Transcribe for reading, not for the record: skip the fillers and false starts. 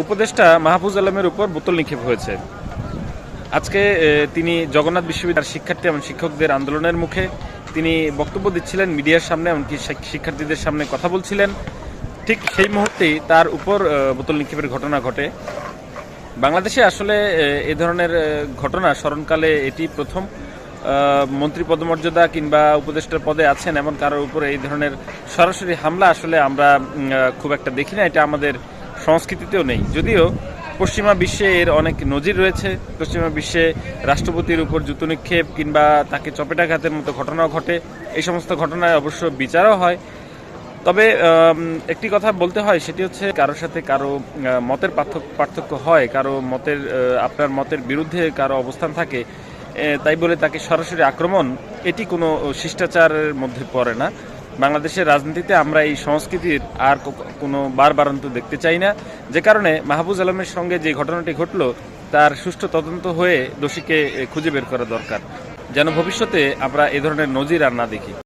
উপদেষ্টা মাহফুজ আলমের উপর বোতল নিক্ষেপ হয়েছে। আজকে তিনি জগন্নাথ বিশ্ববিদ্যালয়ের শিক্ষার্থী এবং শিক্ষকদের আন্দোলনের মুখে তিনি বক্তব্য দিচ্ছিলেন মিডিয়ার সামনে, এমনকি শিক্ষার্থীদের সামনে কথা বলছিলেন। ঠিক সেই মুহূর্তেই তার উপর বোতল নিক্ষেপের ঘটনা ঘটে। বাংলাদেশে আসলে এ ধরনের ঘটনা স্মরণকালে এটি প্রথম। মন্ত্রী পদমর্যাদা কিংবা উপদেষ্টার পদে আছেন এমন কারোর উপরে এই ধরনের সরাসরি হামলা আসলে আমরা খুব একটা দেখি না, এটা আমাদের সংস্কৃতিতেও নেই। যদিও পশ্চিমা বিশ্বে এর অনেক নজির রয়েছে। পশ্চিমা বিশ্বে রাষ্ট্রপতির উপর জুতো নিক্ষেপ কিংবা তাকে চপেটাঘাতের মতো ঘটনাও ঘটে। এই সমস্ত ঘটনায় অবশ্য বিচারও হয়। তবে একটি কথা বলতে হয়, সেটি হচ্ছে কারোর সাথে কারো মতের পার্থক্য হয়, কারো মতের আপনার মতের বিরুদ্ধে কারো অবস্থান থাকে, তাই বলে তাকে সরাসরি আক্রমণ এটি কোনো শিষ্টাচারের মধ্যে পড়ে না। বাংলাদেশের রাজনীতিতে আমরা এই সংস্কৃতির আর কোনো বারবারান্ত দেখতে চাই না। যে কারণে মাহফুজ আলমের সঙ্গে যে ঘটনাটি ঘটল তার সুষ্ঠু তদন্ত হয়ে দোষীকে খুঁজে বের করা দরকার, যেন ভবিষ্যতে আমরা এ ধরনের নজির আর না দেখি।